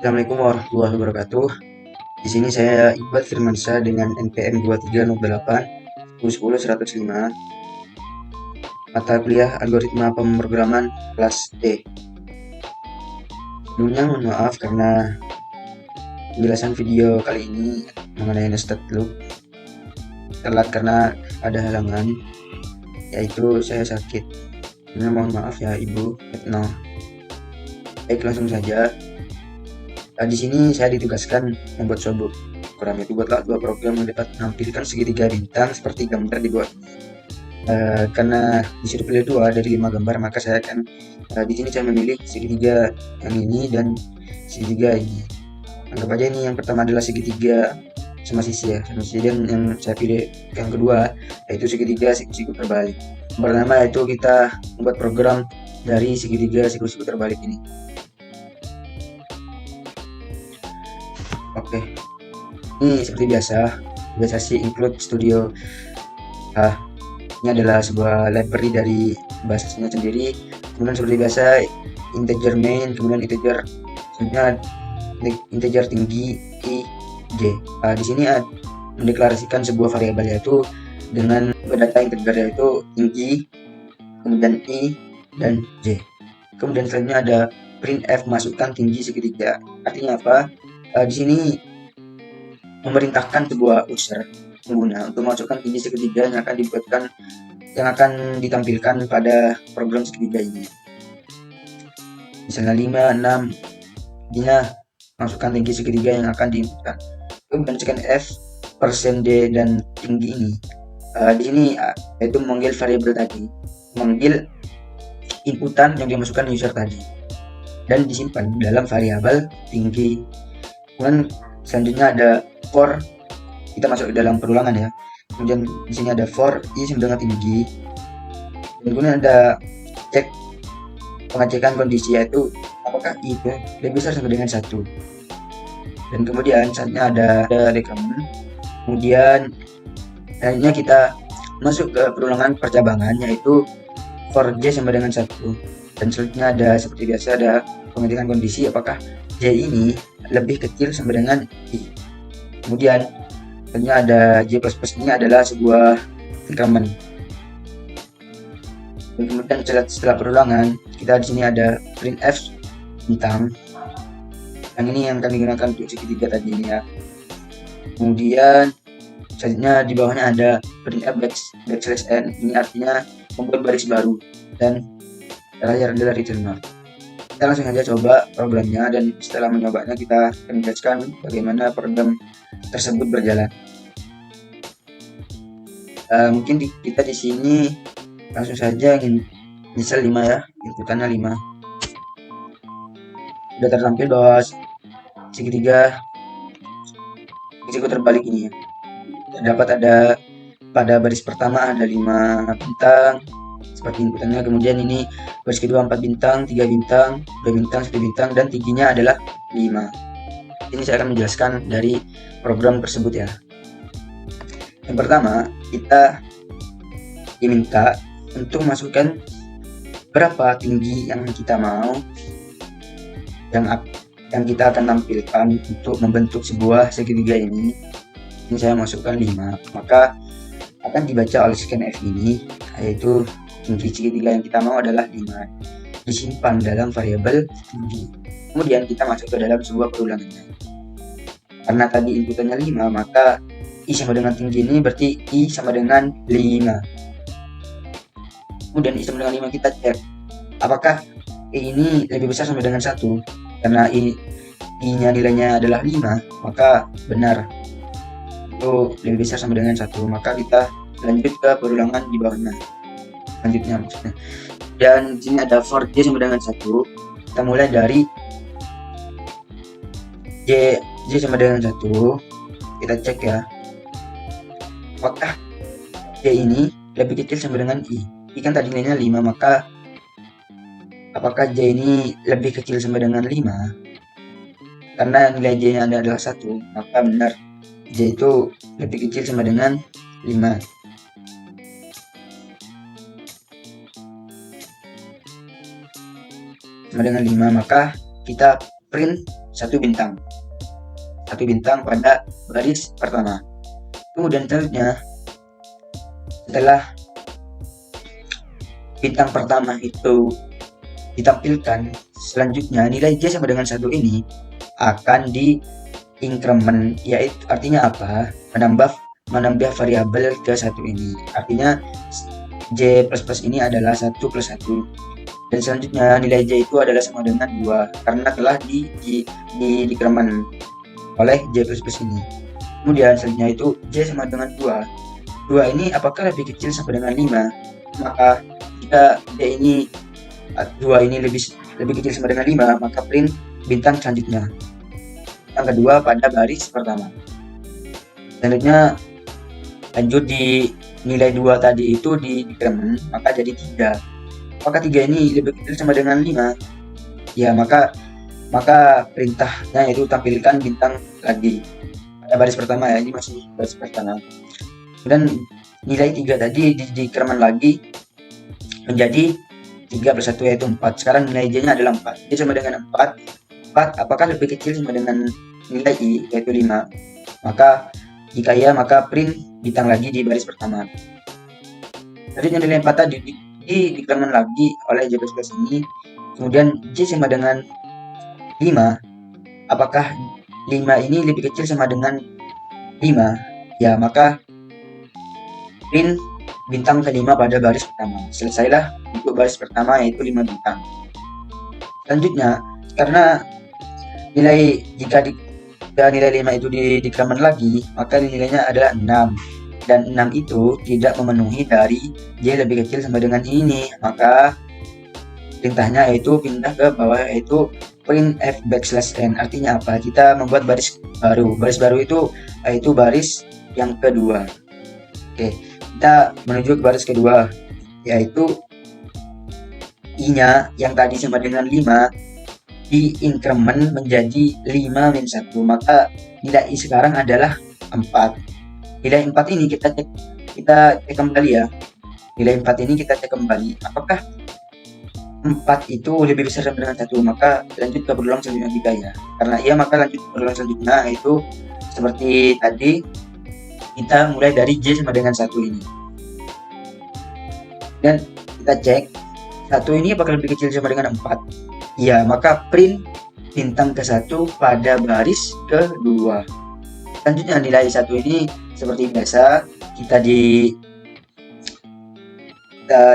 Assalamualaikum warahmatullahi wabarakatuh. Di sini saya Iqbal Firmansyah dengan NPM 2308 mata kuliah algoritma pemrograman kelas D. Sebelumnya mohon maaf karena penjelasan video kali ini mengenai nested loop telat karena ada halangan, yaitu saya sakit. Sebelumnya mohon maaf ya Ibu Retno. Baik, langsung saja. Di sini saya ditugaskan membuat suatu program, itu buatlah dua program yang dapat menampilkan segitiga bintang seperti gambar dibuat. Karena disuruh pilih dua dari 5 gambar, maka saya akan di sini saya memilih segitiga yang ini dan segitiga ini. Anggap aja ini yang pertama adalah segitiga sama sisi ya, sama sisi, dan yang saya pilih yang kedua yaitu segitiga siku-siku terbalik. Yang pertama yaitu kita membuat program dari segitiga siku-siku terbalik ini. Oke, ini seperti biasa sih include studio. Ini adalah sebuah library dari bahasanya sendiri. Kemudian seperti biasa integer main, kemudian integer tinggi i, j. Di sini mendeklarasikan sebuah variabel yaitu dengan data integer yaitu tinggi, kemudian i dan j. Kemudian selanjutnya ada printf masukkan tinggi segitiga. Artinya apa? Di sini memerintahkan sebuah user pengguna untuk masukkan tinggi segitiga yang akan ditampilkan pada program segitiga ini. Misalnya 5, 6, dia masukkan tinggi segitiga yang akan diinputkan. Kemudian scan f %d dan tinggi ini. Di sini yaitu memanggil variabel tadi, memanggil inputan yang dimasukkan user tadi dan disimpan dalam variabel tinggi. Kemudian selanjutnya ada for, kita masuk ke dalam perulangan ya. Kemudian di sini ada for i sama dengan tinggi. Dan kemudian ada cek, pengecekan kondisi yaitu apakah i itu lebih besar sama dengan 1. Dan kemudian saatnya ada rekaman. Kemudian akhirnya kita masuk ke perulangan percabangan yaitu for j sama dengan 1. Dan selanjutnya ada seperti biasa ada pengecekan kondisi apakah j ini lebih kecil sama dengan i. Kemudian selanjutnya ada j++ ini adalah sebuah rekaman. Dan kemudian setelah perulangan kita di sini ada printf bintang. Yang ini yang akan digunakan untuk segitiga tadi ini ya. Kemudian selanjutnya di bawahnya ada printf \n, ini artinya membuat baris baru, dan terakhir adalah return null. Kita langsung saja coba programnya, dan setelah menyobanya kita akan menjelaskan bagaimana program tersebut berjalan. Mungkin kita di sini langsung saja misal 5 ya, inputannya 5. Sudah tertampil bahwa segitiga terbalik ini ya. Dapat ada pada baris pertama ada 5 bintang seperti inputannya, kemudian ini baris kedua 4 bintang, 3 bintang, 2 bintang, 1 bintang, dan tingginya adalah 5. Ini saya akan menjelaskan dari program tersebut ya. Yang pertama, kita diminta untuk masukkan berapa tinggi yang kita mau, yang kita akan tampilkan untuk membentuk sebuah segitiga ini. Ini saya masukkan 5, maka akan dibaca oleh scanf ini, yaitu tinggi segitiga yang kita mau adalah 5, disimpan dalam variabel tinggi. Kemudian kita masuk ke dalam sebuah perulangannya. Karena tadi inputannya 5, maka i sama dengan tinggi ini berarti i sama dengan 5. Kemudian i sama dengan 5 kita cek apakah i ini lebih besar sama dengan 1. Karena i nya nilainya adalah 5, maka benar itu lebih besar sama dengan 1, maka kita lanjut ke perulangan di bawahnya selanjutnya maksudnya. Dan di sini ada for j sama dengan 1. Kita mulai dari j sama dengan 1. Kita cek ya apakah j ini lebih kecil sama dengan i. I kan tadi nilainya 5, maka apakah j ini lebih kecil sama dengan 5? Karena nilai j nya adalah 1, maka benar j itu lebih kecil sama dengan 5. sama dengan 5, maka kita print satu bintang pada baris pertama. Kemudian selanjutnya, setelah bintang pertama itu ditampilkan, selanjutnya nilai J sama dengan 1 ini akan di increment, yaitu artinya apa? Menambah variabel ke 1 ini. Artinya J plus ini adalah 1 plus 1. Dan selanjutnya nilai J itu adalah sama dengan 2 karena telah di increment oleh J plus ini. Kemudian selanjutnya itu J sama dengan 2. 2 ini apakah lebih kecil sama dengan 5? Maka jika J ini 2 ini lebih kecil sama dengan 5, maka print bintang selanjutnya. Yang kedua pada baris pertama. Selanjutnya lanjut di nilai 2 tadi itu di increment, maka jadi 3. Apakah 3 ini lebih kecil sama dengan 5? Ya, maka perintahnya itu tampilkan bintang lagi pada baris pertama ya, ini masih baris pertama. Dan nilai 3 tadi di increment lagi menjadi 3 plus 1 yaitu 4. Sekarang nilai J nya adalah 4. J sama dengan 4. Apakah lebih kecil sama dengan nilai I yaitu 5? Maka jika ya, maka print bintang lagi di baris pertama. Selanjutnya nilai 4 tadi di increment lagi oleh J plus ini. Kemudian J sama dengan 5. Apakah 5 ini lebih kecil sama dengan 5? Ya, maka print bintang kelima pada baris pertama. Selesailah untuk baris pertama yaitu 5 bintang. Selanjutnya, karena jika nilai 5 itu di increment lagi, maka nilainya adalah 6. Dan 6 itu tidak memenuhi dari J lebih kecil sama dengan ini, maka perintahnya yaitu pindah ke bawah yaitu print F backslash N. Artinya apa? Kita membuat baris baru. Baris baru itu yaitu baris yang kedua. Oke, kita menuju ke baris kedua, yaitu I-nya yang tadi sama dengan 5 di increment menjadi 5 min 1, maka nilai I sekarang adalah 4. Nilai 4 ini kita cek kembali ya. Nilai 4 ini kita cek kembali. Apakah 4 itu lebih besar sama dengan 1? Maka lanjut ke berulang selanjutnya juga ya. Karena iya, maka lanjut ke berulang selanjutnya yaitu seperti tadi, kita mulai dari J sama dengan 1 ini. Dan kita cek 1 ini apakah lebih kecil sama dengan 4? Ya, maka print bintang ke-1 pada baris kedua. Selanjutnya nilai 1 ini seperti biasa kita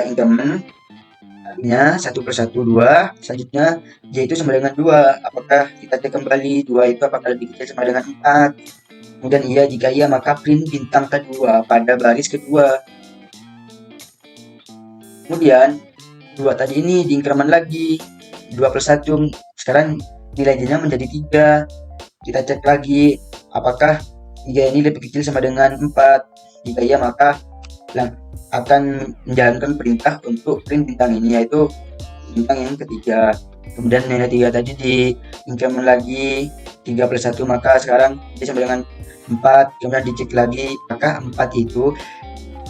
increment, artinya 1 plus 1 2. Selanjutnya J itu sama dengan 2. Apakah kita cek kembali 2 itu apakah lebih kecil sama dengan 4? Kemudian iya, jika iya maka print bintang kedua pada baris kedua. Kemudian 2 tadi ini di increment lagi, 2 plus 1, sekarang nilai J nya menjadi 3. Kita cek lagi apakah 3 ini lebih kecil sama dengan 4. Jika iya maka akan menjalankan perintah untuk print bintang ini yaitu bintang yang ketiga. Kemudian nilai 3 tadi di increment lagi, 3 plus 1, maka sekarang J sama dengan 4. Kemudian dicek lagi apakah 4 itu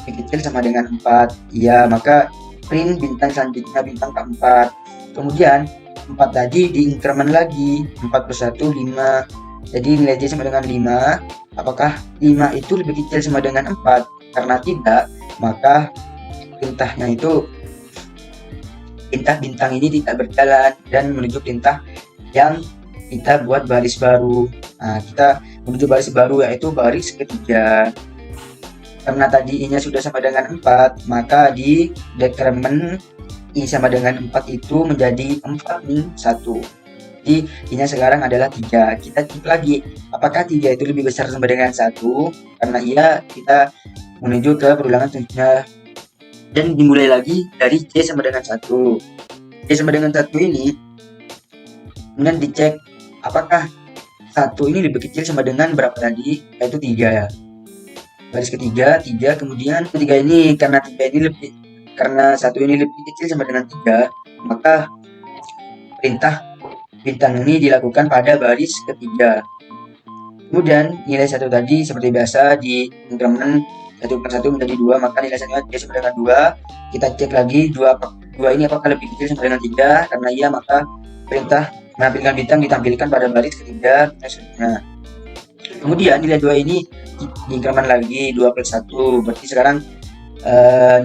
lebih kecil sama dengan 4. Ya, maka print bintang selanjutnya bintang keempat. Kemudian 4 tadi di increment lagi, 4 plus 1 5. Jadi nilai J sama dengan 5. Apakah 5 itu lebih kecil sama dengan 4? Karena tidak, maka perintahnya itu perintah bintang ini tidak berjalan dan menuju perintah yang kita buat baris baru. Nah, kita menuju baris baru yaitu baris ketiga. Karena tadi I-nya sudah sama dengan 4, maka di decrement I sama dengan 4 itu menjadi 4 min 1. Jadi I-nya sekarang adalah 3. Kita cek lagi apakah 3 itu lebih besar sama dengan 1. Karena iya, kita menuju ke perulangan selanjutnya dan dimulai lagi dari J sama dengan 1. J sama dengan 1 ini kemudian dicek apakah 1 ini lebih kecil sama dengan berapa tadi, yaitu 3 ya. Baris ketiga 3, kemudian ketiga ini karena 1 ini lebih kecil sama dengan 3, maka perintah bintang ini dilakukan pada baris ketiga. Kemudian nilai 1 tadi seperti biasa di increment 1 per 1 menjadi 2, maka nilai 1 nya sama dengan 2. Kita cek lagi 2 2 ini apakah lebih kecil sama dengan 3? Karena iya maka perintah menampilkan bintang ditampilkan pada baris ketiga bintang selanjutnya. Kemudian nilai 2 ini diinkremen lagi 2 plus 1, berarti sekarang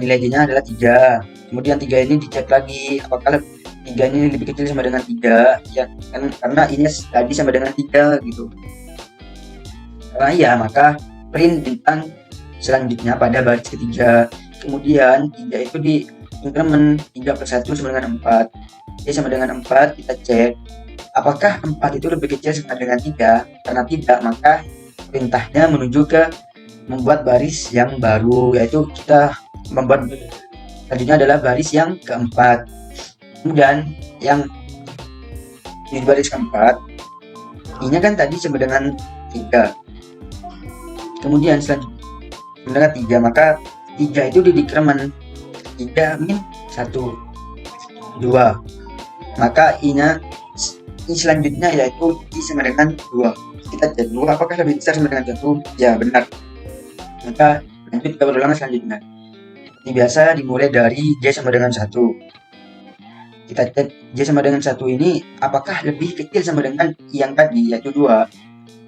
nilai D-nya adalah 3. Kemudian 3 ini dicek lagi apakah 3 ini lebih kecil sama dengan 3 ya kan, karena ini tadi sama dengan 3 gitu. Karena iya maka print bintang selanjutnya pada baris ketiga. Kemudian 3 itu di increment 3 plus 1 sama dengan 4. Jadi sama dengan 4, kita cek apakah 4 itu lebih kecil sama dengan 3. Karena tidak, maka perintahnya menuju ke membuat baris yang baru, yaitu kita membuat selanjutnya adalah baris yang keempat. Kemudian yang di baris keempat ini kan tadi sama dengan 3. Kemudian selanjutnya dengan 3, maka 3 itu di decrement 3 min 1 2, maka ini selanjutnya yaitu I sama dengan 2. Kita cek dulu apakah lebih besar sama dengan 1. Ya benar, maka lanjut ke perulangan selanjutnya. Ini biasa dimulai dari J sama dengan 1. Kita cek J sama dengan 1 ini apakah lebih kecil sama dengan yang tadi yaitu 2.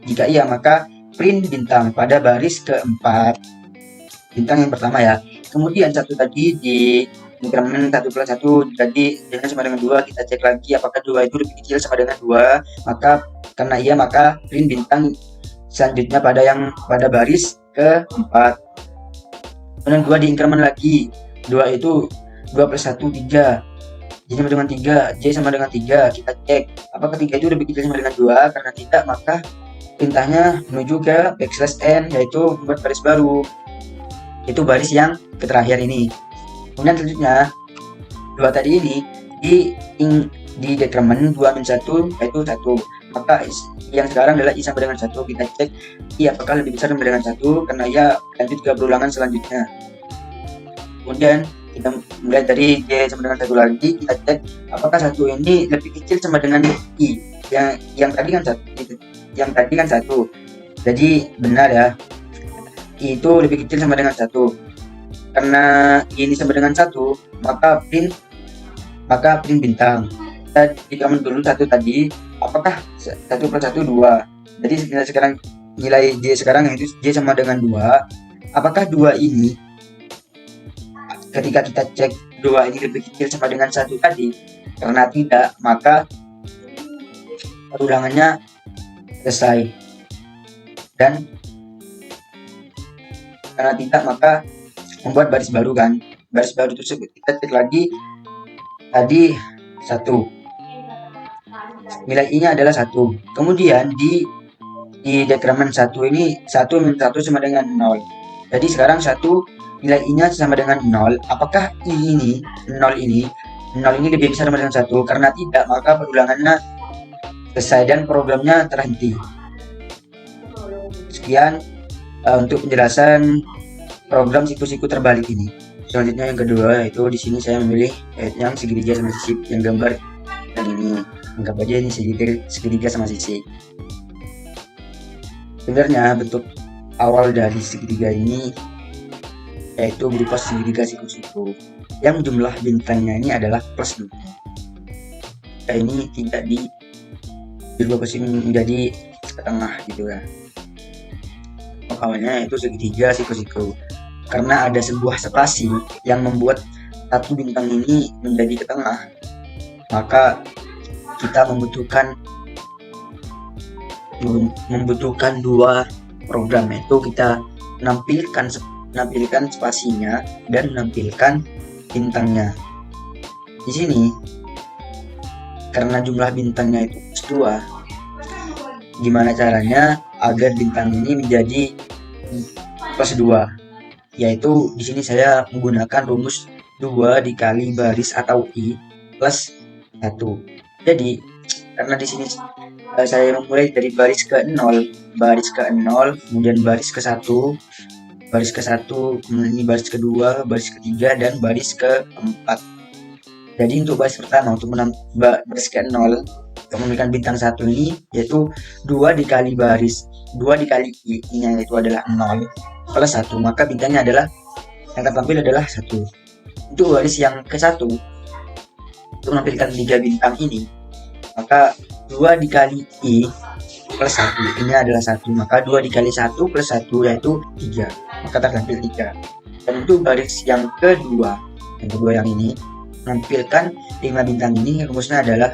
Jika iya maka print bintang pada baris keempat, bintang yang pertama ya. Kemudian 1 tadi di increment 1 plus 1 jadi dengan sama dengan 2, kita cek lagi apakah 2 itu lebih kecil sama dengan 2, maka karena iya maka print bintang selanjutnya pada baris keempat. Kemudian 2 di increment lagi, 2 itu 2 plus 1 3, J sama dengan 3, J sama dengan 3, kita cek apakah 3 itu lebih kecil sama dengan 2, karena tidak maka perintahnya menuju ke backslash n, yaitu membuat baris baru, itu baris yang terakhir ini. Kemudian selanjutnya 2 tadi ini di decrement 2 min 1 yaitu 1, maka yang sekarang adalah I sama dengan 1. Kita cek I apakah lebih besar sama dengan 1, karena ia lanjut ke perulangan selanjutnya. Kemudian kita mulai dari J sama dengan 1 lagi, kita cek apakah 1 ini lebih kecil sama dengan I yang tadi kan 1, jadi benar ya, I itu lebih kecil sama dengan 1. Karena ini sama dengan 1, maka print bintang. Kita dikamen dulu 1 tadi, apakah 1 plus 1 2. Jadi sekarang nilai J sekarang yaitu J sama dengan 2. Apakah 2 ini ketika kita cek 2 ini lebih kecil sama dengan 1 tadi? Karena tidak, maka perulangannya selesai. Dan karena tidak maka membuat baris baru kan. Baris baru tersebut kita cek lagi tadi 1, nilai I nya adalah 1. Kemudian di decrement 1 ini 1 min 1 sama dengan 0. Jadi sekarang 1 nilai I nya sama dengan 0. Apakah I ini 0 ini lebih besar sama dengan 1? Karena tidak, maka perulangannya selesai dan programnya terhenti. Sekian untuk penjelasan program siku-siku terbalik ini. Selanjutnya yang kedua, yaitu di sini saya memilih yang segitiga sama sisi yang gambar dan ini. Anggap aja ini segitiga sama sisi. Sebenarnya bentuk awal dari segitiga ini yaitu berupa segitiga siku-siku yang jumlah bintangnya ini adalah plus 2. Nah, ini tidak dirubah menjadi setengah gitu ya. Awalnya itu segitiga siku-siku, karena ada sebuah spasi yang membuat satu bintang ini menjadi ke tengah, maka kita membutuhkan 2 program, yaitu kita menampilkan spasinya dan menampilkan bintangnya. Di sini karena jumlah bintangnya itu plus 2, gimana caranya agar bintang ini menjadi plus 2? Yaitu di sini saya menggunakan rumus 2 dikali baris atau I plus 1. Jadi karena di sini saya memulai dari baris ke 0, kemudian baris ke 1, kemudian ini baris kedua, baris ketiga, dan baris keempat. Jadi untuk baris pertama, untuk baris ke 0, untuk memberikan bintang 1 ini yaitu 2 dikali baris 2 dikali I nya yaitu adalah 0 plus 1, maka bintangnya adalah yang tertampil adalah 1. Untuk baris yang ke 1 untuk menampilkan 3 bintang ini, maka 2 dikali I plus 1 ini adalah 1, maka 2 dikali 1 plus 1 yaitu 3, maka tertampil 3. Dan untuk baris yang kedua yang ini menampilkan 5 bintang ini, rumusnya adalah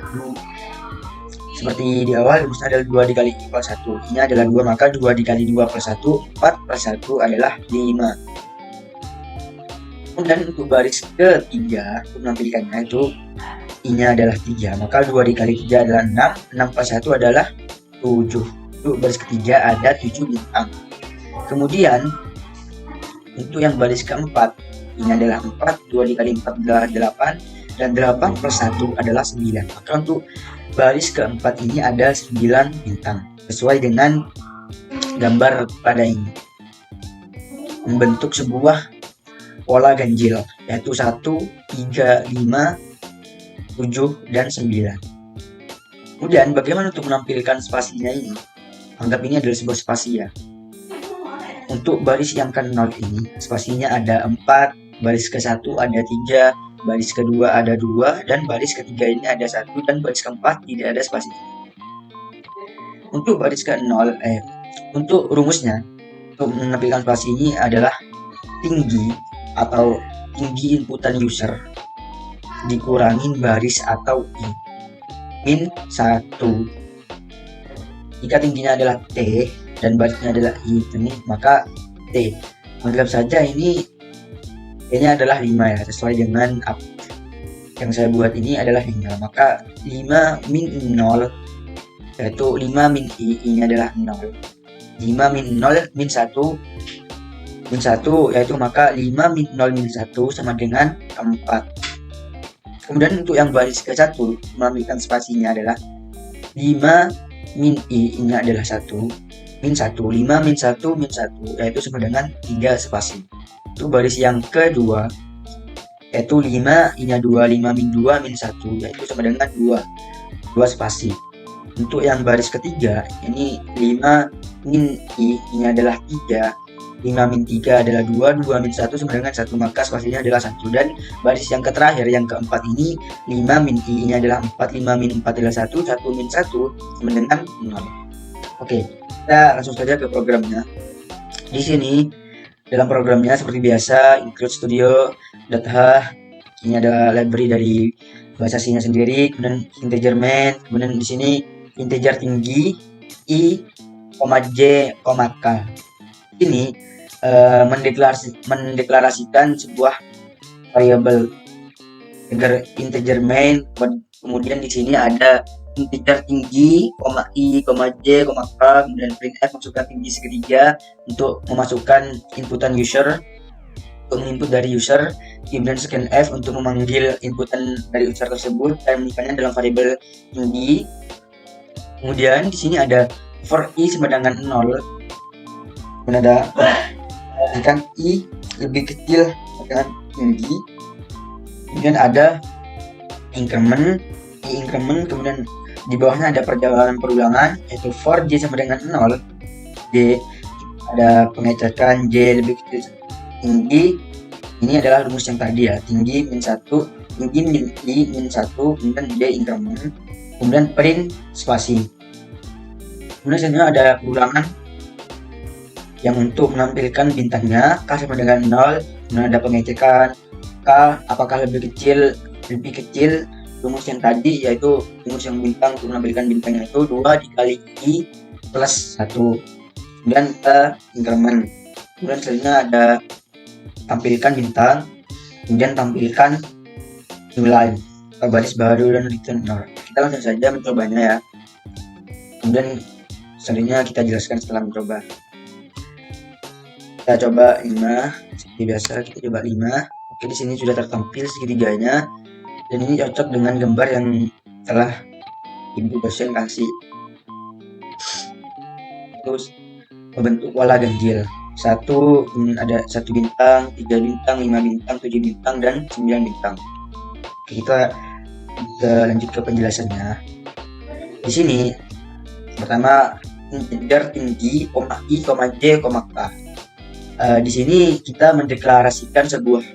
seperti di awal, rumusnya adalah 2 dikali I plus 1, ini adalah 2, maka 2 dikali 2 plus 1, 4 plus 1 adalah 5. Kemudian untuk baris ketiga untuk menampilkannya itu I-nya adalah 3, maka 2 dikali 3 adalah 6, 6 plus 1 adalah 7. Untuk baris ketiga ada 7 bintang. Kemudian untuk yang baris keempat, ini adalah 4, 2 dikali 4 adalah 8, dan 8 plus 1 adalah 9. Maka untuk baris keempat ini ada 9 bintang, sesuai dengan gambar pada ini. Membentuk sebuah pola ganjil, yaitu 1, 3, 5, 7, dan 9. Kemudian bagaimana untuk menampilkan spasinya ini? Anggap ini adalah sebuah spasi ya. Untuk baris yang ke-0 ini, spasinya ada 4, baris ke-1 ada 3, baris kedua ada 2, dan baris ketiga ini ada 1, dan baris keempat tidak ada spasi. Untuk baris ke-0, untuk rumusnya, untuk menampilkan spasi ini adalah tinggi atau tinggi inputan user dikurangin baris atau I min 1. Jika tingginya adalah T dan barisnya adalah I ini, maka T. Anggap saja ini T-nya adalah 5 ya, sesuai dengan yang saya buat ini adalah 5, maka 5 min 0 yaitu 5 min I, ini adalah 0. 5 min 0 min 1 yaitu maka 5 min 0 min 1 sama dengan 4. Kemudian untuk yang baris ke-1 menampilkan spasinya adalah 5 min I, ini adalah 1 min 1, 5 min 1 min 1 yaitu sama dengan 3 spasi. Untuk baris yang kedua yaitu 5 I-nya 2, 5 min 2 min 1 yaitu sama dengan 2 spasi. Untuk yang baris ketiga ini 5 min I, ini adalah 3, 5 min 3 adalah 2, 2 min 1 sama dengan 1, maka spasinya adalah 1. Dan baris yang terakhir yang keempat ini 5 min I, ini adalah 4, 5 min 4 adalah 1, 1 min 1 sama dengan 0. Oke, kita langsung saja ke programnya. Di sini dalam programnya seperti biasa include studio.h, ini ada library dari bahasa C-nya sendiri, kemudian integer main, kemudian di sini integer tinggi I, J, K. Ini mendeklarasikan sebuah variabel integer main. Kemudian di sini ada integer tinggi, I, J, K, kemudian printf masukkan tinggi segitiga untuk memasukkan inputan user, untuk menginput dari user, kemudian scanf untuk memanggil inputan dari user tersebut dan menyimpannya dalam variabel tinggi. Kemudian di sini ada for I sama dengan 0, dan ada kan I lebih kecil dengan tinggi. Kemudian ada increment, I increment, kemudian di bawahnya ada perjalanan perulangan yaitu for J sama dengan 0, J ada pengecekan J lebih kecil tinggi. Ini adalah rumus yang tadi ya, tinggi min 1, tinggi min I min 1, kemudian J increment, kemudian print spasi. Kemudian selanjutnya ada ulangan yang untuk menampilkan bintangnya K sama dengan 0, kemudian ada pengecekan K apakah lebih kecil, rumus yang tadi yaitu rumus yang bintang untuk menampilkan bintangnya itu 2 dikali I plus 1, kemudian T increment. Kemudian selanjutnya ada tampilkan bintang, kemudian tampilkan new line atau baris baru dan return 0. Kita langsung saja mencobanya ya, kemudian selanjutnya kita jelaskan setelah mencoba. Kita coba 5 seperti biasa, kita coba 5. Oke, di sini sudah tertampil segitiganya dan ini cocok dengan gambar yang telah ibu dosen kasih. Terus membentuk pola ganjil. 1, ada 1 bintang, 3 bintang, 5 bintang, 7 bintang, dan 9 bintang. Oke, kita lanjut ke penjelasannya. Di sini pertama integer tinggi, I, J, K. Di sini kita mendeklarasikan sebuah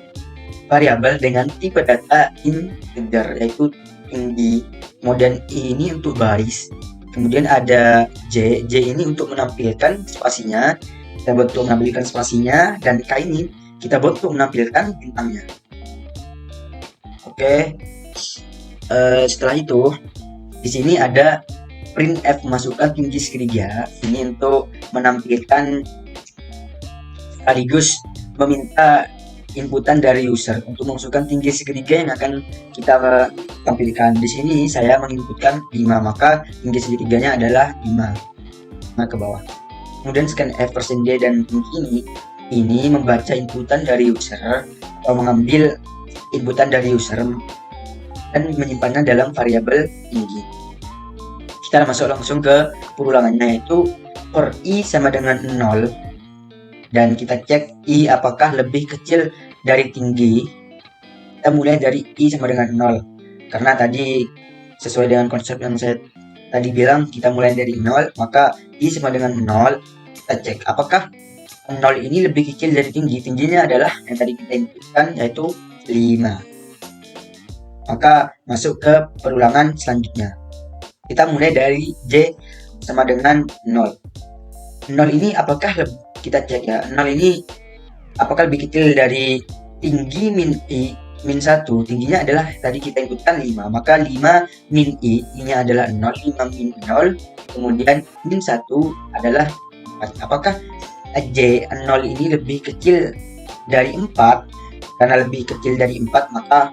variabel dengan tipe data integer yaitu tinggi, kemudian I ini untuk baris, kemudian ada J ini untuk menampilkan spasinya, kita buat untuk menampilkan spasinya, dan K ini kita buat untuk menampilkan bintangnya. Oke, setelah itu di sini ada printf masukkan tinggi segitiga, ini untuk menampilkan sekaligus meminta inputan dari user untuk memasukkan tinggi segitiga yang akan kita tampilkan. Di sini saya menginputkan 5, maka tinggi segitiganya adalah 5. Nah, ke bawah. Kemudian scan f%d dan tinggi ini membaca inputan dari user atau mengambil inputan dari user dan menyimpannya dalam variabel tinggi. Kita masuk langsung ke perulangannya, yaitu for i sama dengan 0 dan kita cek i apakah lebih kecil dari tinggi. Kita mulai dari i sama dengan 0 karena tadi sesuai dengan konsep yang saya tadi bilang, kita mulai dari 0, maka i sama dengan 0. Kita cek apakah 0 ini lebih kecil dari tinggi. Tingginya adalah yang tadi kita inputkan, yaitu 5. Maka masuk ke perulangan selanjutnya. Kita mulai dari j sama dengan 0. 0 ini apakah kita cek ya, 0 ini apakah lebih kecil dari tinggi min i min 1. Tingginya adalah tadi kita inputkan 5, maka 5 min i nya adalah 0, 5 min 0, kemudian min 1 adalah 4. Apakah j 0 ini lebih kecil dari 4? Karena lebih kecil dari 4 maka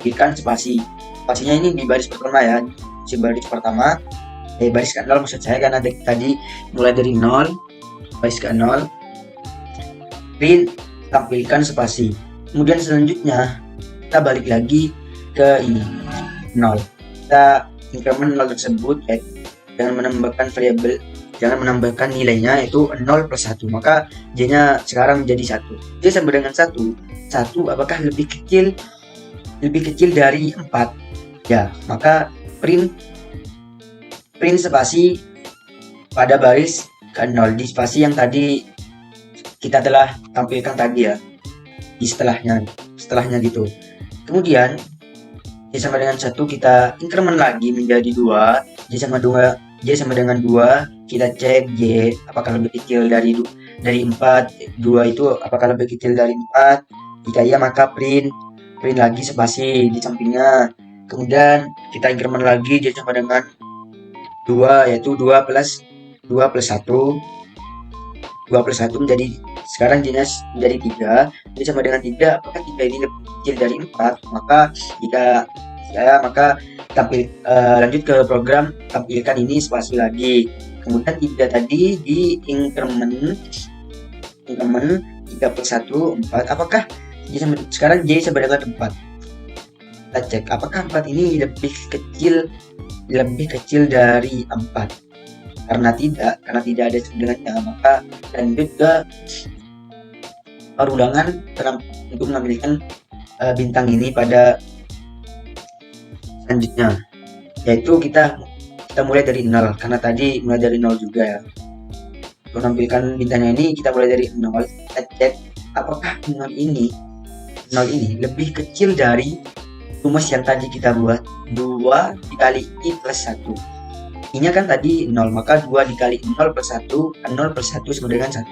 berikan spasi. Spasinya ini di baris pertama ya, di baris pertama, baris ke 0 maksud saya, karena tadi mulai dari 0, baris ke 0, print, tampilkan spasi. Kemudian selanjutnya kita balik lagi ke ini 0, kita increment 0 tersebut, jangan menambahkan nilainya, yaitu 0 plus 1, maka j nya sekarang menjadi 1. J sama dengan 1 apakah lebih kecil dari 4? Ya, maka print spasi pada baris ke 0 di spasi yang tadi kita telah tampilkan tadi ya, di setelahnya gitu. Kemudian j sama dengan 1 kita increment lagi menjadi 2, j sama dengan 2, kita cek j apakah lebih kecil dari 4, 2 itu apakah lebih kecil dari 4. Jika iya maka print lagi spasi di sampingnya. Kemudian kita increment lagi j sama dengan 2, yaitu 2 plus 1 menjadi, sekarang j nya menjadi 3, jadi sama dengan 3. Apakah 3 ini lebih kecil dari 4? Maka lanjut ke program, tampilkan ini spasi lagi. Kemudian 3 tadi di increment 3 plus 1, 4. Apakah sekarang j sama dengan 4? Kita cek apakah 4 ini lebih kecil dari 4. Karena tidak ada sebenarnya, maka lanjut ke perulangan untuk mengambilkan bintang ini pada selanjutnya, yaitu kita mulai dari 0 karena tadi mulai dari 0 juga ya. Untuk menampilkan bintangnya ini kita mulai dari 0. Kita cek apakah 0 ini lebih kecil dari rumus yang tadi kita buat, 2 dikali i plus 1. I nya kan tadi 0, maka 2 dikali 0 plus 1, 0 plus 1 sama dengan 1.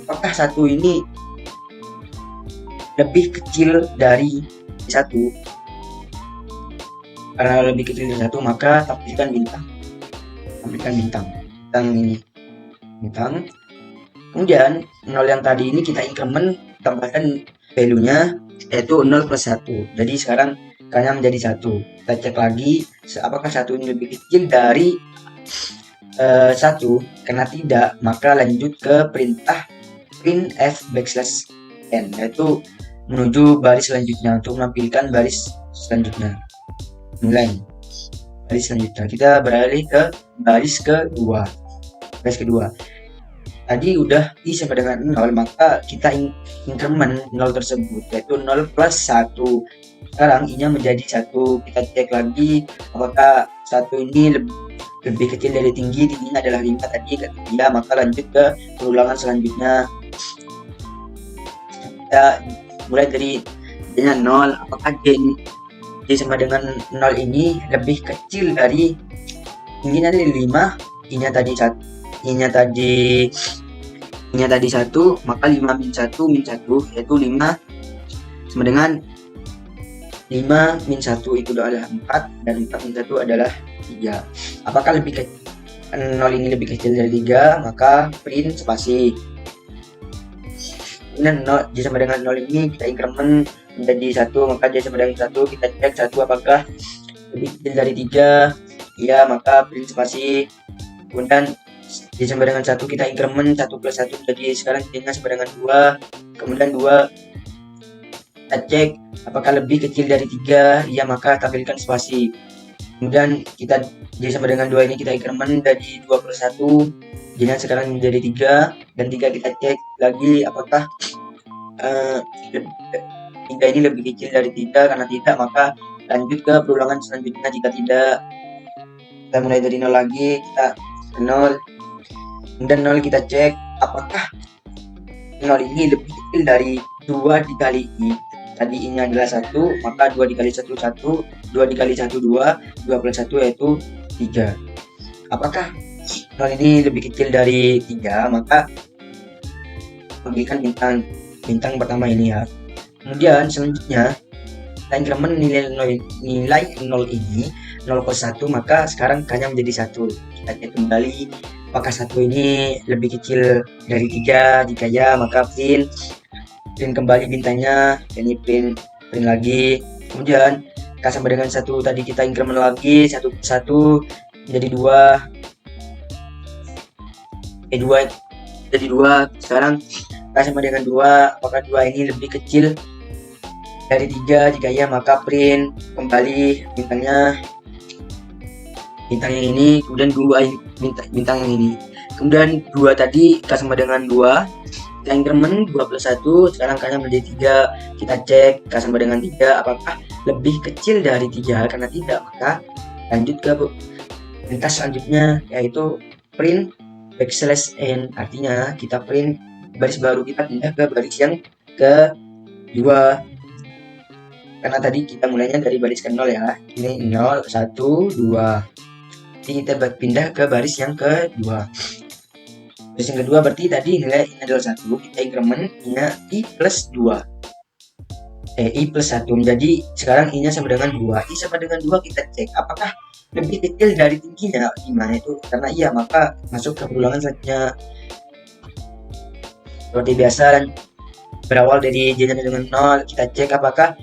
Apakah 1 ini lebih kecil dari 1? Karena lebih kecil dari 1 maka tampilkan bintang ini, bintang. Kemudian 0 yang tadi ini kita increment, tambahkan value-nya, yaitu 0 plus 1. Jadi sekarang K-nya menjadi 1. Kita cek lagi apakah 1 ini lebih kecil dari 1. Karena tidak, maka lanjut ke perintah printf \n, yaitu menuju baris selanjutnya untuk menampilkan baris selanjutnya. Mulai baris selanjutnya, kita beralih ke baris kedua. Tadi udah i sama dengan 0, maka kita increment 0 tersebut, yaitu 0 plus 1. Sekarang i nya menjadi 1. Kita cek lagi apakah 1 ini lebih kecil dari tingginya adalah 5 tadi, ya, maka lanjut ke perulangan selanjutnya. Kita mulai dari J-nya 0. Apakah J sama dengan 0 ini lebih kecil dari tingginya tadi 5, I-nya tadi 1, I-nya tadi 1, maka 5 min 1 yaitu 5 sama dengan 5 min 1 itu adalah 4, dan 4 min 1 adalah 3. Apakah 0 ini lebih kecil dari 3, maka print spasi. Kemudian J sama dengan 0 ini kita increment menjadi 1, maka J sama dengan 1 kita cek 1 apakah lebih kecil dari 3, ya maka print spasi. Kemudian J sama dengan 1 kita increment 1 plus 1, jadi sekarang J-nya sama dengan 2. Kemudian 2 kita cek apakah lebih kecil dari 3, ya maka tampilkan spasi. Kemudian kita J sama dengan 2 ini kita increment dari 2 plus 1, J-nya sekarang menjadi 3, dan 3 kita cek lagi apakah 3 ini lebih kecil dari 3, karena tidak maka lanjut ke perulangan selanjutnya. Jika tidak, kita mulai dari 0 lagi, kita 0, kemudian 0 kita cek apakah 0 ini lebih kecil dari 2 dikali I. Tadi I-nya adalah 1, maka 2 dikali 1 1, 2 dikali 1 2, 2 plus 1 yaitu 3. Apakah 0 ini lebih kecil dari 3, maka berikan bintang pertama ini ya. Kemudian selanjutnya kita increment nilai 0 ini 0 plus 1, maka sekarang K-nya menjadi 1. Kita cek kembali apakah 1 ini lebih kecil dari 3, jika ya maka print kembali bintangnya, ini print lagi. Kemudian K sama dengan 1 tadi kita increment lagi 1 plus 1 menjadi 2, 2 jadi 2. Sekarang K sama dengan 2, apakah 2 ini lebih kecil dari 3, jika ya maka print kembali bintangnya ini, kemudian 2 bintang yang ini. Kemudian 2 tadi K sama dengan 2, kita increment 2 plus 1, sekarang K-nya menjadi 3. Kita cek K sama dengan 3 apakah lebih kecil dari 3, karena tidak maka lanjut ke perintah selanjutnya, yaitu print backslash n. Artinya kita print baris baru, kita pindah ke baris yang kedua, karena tadi kita mulainya dari baris ke 0 ya. Ini 0 1 2, jadi kita pindah ke baris yang kedua. Baris yang kedua berarti tadi nilai I adalah 1, kita increment I plus 2, I plus 1, jadi sekarang I nya sama dengan 2. I sama dengan 2 kita cek apakah lebih kecil dari tingginya 5 itu, karena iya maka masuk ke perulangan selanjutnya. Seperti biasa, berawal dari J nya dengan 0, kita cek apakah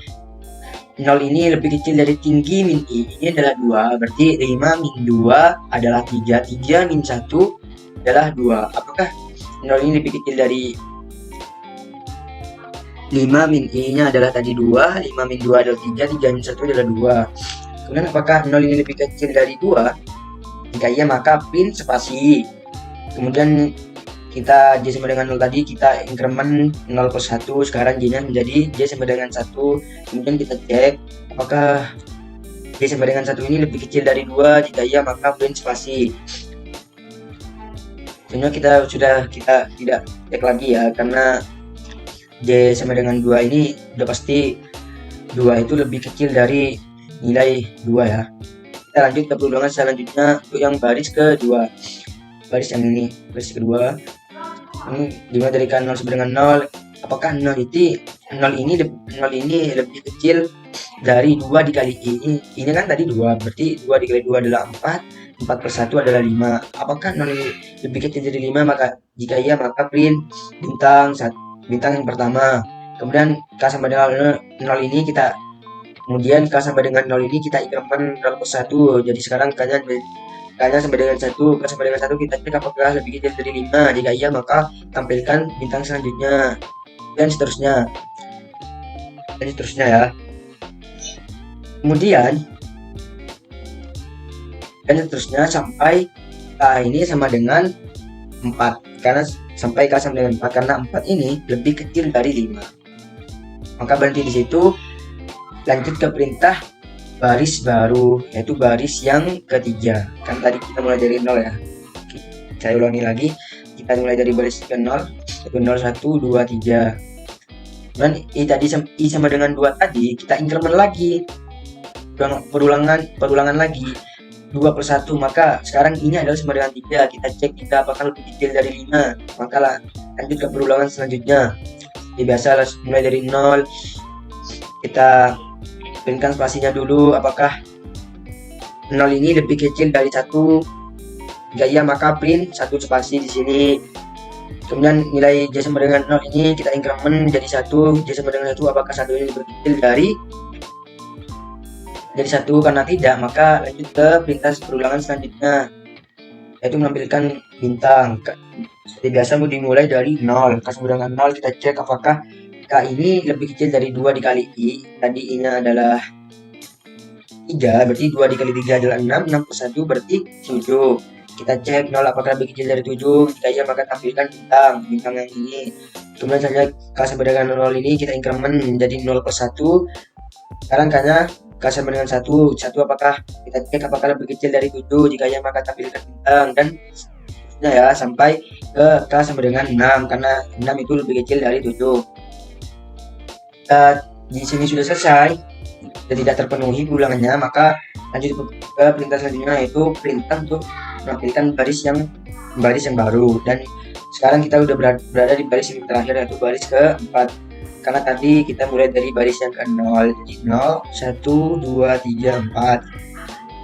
0 ini lebih kecil dari tinggi min I. Ini adalah 2, berarti 5 min 2 adalah 3, 3 min 1 adalah 2. Apakah 0 ini lebih kecil dari 5 min I nya adalah tadi 2, 5 min 2 adalah 3, 3 min 1 adalah 2. Kemudian apakah 0 ini lebih kecil dari 2, jika iya maka print spasi. Kemudian kita J sama dengan 0 tadi kita increment 0 plus 1, sekarang J nya menjadi J sama dengan 1. Kemudian kita cek apakah J sama dengan 1 ini lebih kecil dari 2, jika iya maka print spasi. Sebenarnya kita tidak cek lagi ya, karena J sama dengan 2 ini udah pasti 2 itu lebih kecil dari nilai 2 ya. Kita lanjut ke perulangan selanjutnya untuk yang baris kedua, baris yang ini, baris kedua ini dimulai dari K 0 sama dengan 0. Apakah 0 ini lebih kecil dari 2 dikali I? Ini kan tadi 2, berarti 2 dikali 2 adalah 4, 4 plus 1 adalah 5. Apakah 0 ini lebih kecil dari 5? Maka jika iya maka print bintang yang pertama. Kemudian K sama dengan 0 ini kita kemudian K sama dengan 0 ini kita increment 0 plus 1. Jadi sekarang K-nya sama dengan 1, K sama dengan 1 kita cek apakah lebih kecil dari 5. Jika iya maka tampilkan bintang selanjutnya, dan seterusnya ya. Kemudian dan seterusnya sampai K ini sama dengan 4, karena sampai K sama dengan 4, karena 4 ini lebih kecil dari 5. Maka berhenti di situ, lanjut ke perintah baris baru, yaitu baris yang ketiga. Kan tadi kita mulai dari 0 ya. Saya ulangi lagi, kita mulai dari baris ke 0, yaitu 0 1 2 3. Kemudian I sama dengan 2 tadi kita increment lagi, perulangan lagi 2 per 1, maka sekarang ini adalah sama dengan 3. Kita cek 3 apakah lebih kecil dari 5, maka lanjut ke perulangan selanjutnya. Jadi biasa mulai dari 0, kita printkan spasinya dulu, apakah 0 ini lebih kecil dari 1. Jika iya maka print 1 spasi di sini. Kemudian nilai J sama dengan 0 ini kita increment jadi 1. J sama dengan 1, apakah 1 ini lebih kecil dari 1. Karena tidak, maka lanjut ke perintah perulangan selanjutnya, yaitu menampilkan bintang. Seperti biasa dimulai dari 0. K sama dengan 0 kita cek apakah K ini lebih kecil dari 2 dikali I. Tadi I-nya adalah 3, berarti 2 dikali 3 adalah 6. 6 per 1 berarti 7. Kita cek 0 apakah lebih kecil dari 7. Jika iya maka tampilkan bintang yang ini. Kemudian saja K sama dengan 0 ini kita increment menjadi 0 per 1. Sekarang K sama dengan 1. Apakah kita cek apakah lebih kecil dari 7. Jika iya maka tampilkan bintang, dan ya sampai ke K sama dengan 6, karena 6 itu lebih kecil dari 7. Di sini sudah selesai dan tidak terpenuhi ulangannya, maka lanjut ke perintah selanjutnya, yaitu perintah untuk menampilkan baris yang baru. Dan sekarang kita udah berada di baris yang terakhir, yaitu baris keempat, karena tadi kita mulai dari baris yang ke-0. Jadi 0, 1, 2, 3, 4.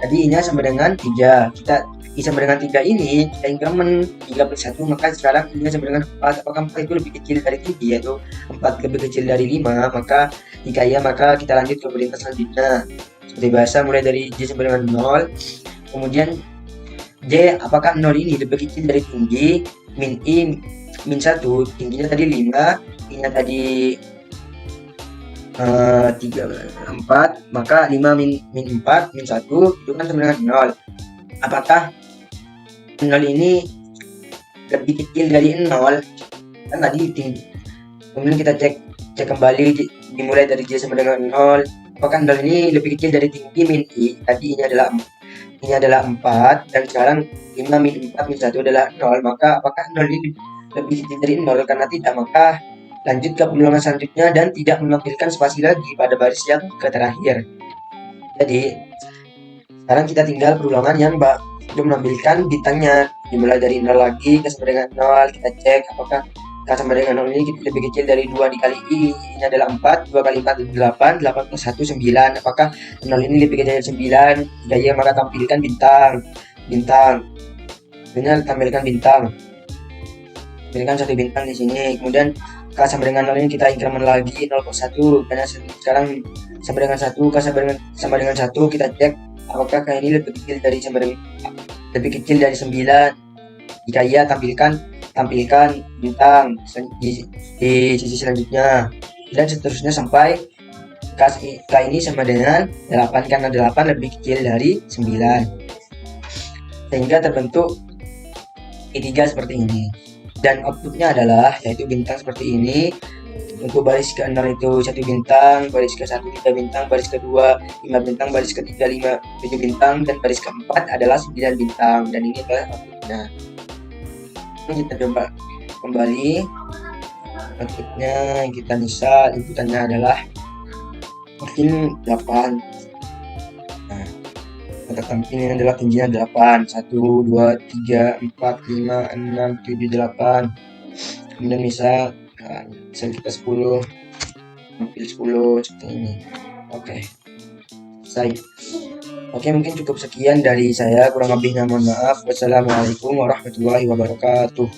Tadi I-nya sama dengan 3. Kita I sama dengan 3 ini kita increment 3 per 1, maka sekarang I-nya sama dengan 4. Apakah 4 itu lebih kecil dari 3, yaitu 4 lebih kecil dari 5, maka jika iya maka kita lanjut ke perintah selanjutnya. Seperti biasa mulai dari J sama dengan 0. Kemudian J, apakah 0 ini lebih kecil dari tinggi min I min 1. Tingginya tadi 5, I-nya tadi 3, 4, maka 5 min 4 min 1 itu kan sama dengan 0. Apakah 0 ini lebih kecil dari 0, kan tadi tinggi. Kemudian kita cek kembali, dimulai dari J sama dengan 0. Apakah 0 ini lebih kecil dari tinggi min I. Tadi ini adalah 4, dan sekarang 5 min 4 min 1 adalah 0, maka apakah 0 ini lebih kecil dari 0. Karena tidak, maka lanjut ke perulangan selanjutnya dan tidak menampilkan spasi lagi pada baris yang terakhir. Jadi sekarang kita tinggal perulangan yang belum menampilkan bintangnya, dimulai dari 0 lagi, K sama dengan 0. Kita cek apakah K sama dengan 0 ini lebih kecil dari 2 dikali I. Ini adalah 4, 2 kali 4 8, 8 plus 1 9. Apakah 0 ini lebih kecil dari 9. Jika iya maka tampilkan bintang. Kemudian tampilkan satu bintang di sini. Kemudian K sama dengan 0 ini kita increment lagi 0 per 1, karena sekarang sama dengan 1. K sama dengan 1, kita cek apakah K ini lebih kecil dari 9. Jika iya tampilkan bintang di sisi selanjutnya, dan seterusnya sampai K ini sama dengan 8, karena 8 lebih kecil dari 9, sehingga terbentuk I3 seperti ini. Dan outputnya adalah yaitu bintang seperti ini. Untuk baris ke-0 itu 1 bintang, baris ke-1 3 bintang, baris ke-2 5 bintang, baris ke-3 7 bintang, dan baris ke-4 adalah 9 bintang. Dan ini adalah outputnya. Ini kita coba kembali. Outputnya kita bisa, inputannya adalah mungkin 8. Nah, kata tampilnya adalah tingginya 8, 1, 2, 3, 4, 5, 6, 7, 8. Kemudian bisa kita 10, tampil 10 seperti ini. Oke, selesai. Oke, mungkin cukup sekian dari saya, kurang lebihnya mohon maaf. Wassalamualaikum warahmatullahi wabarakatuh.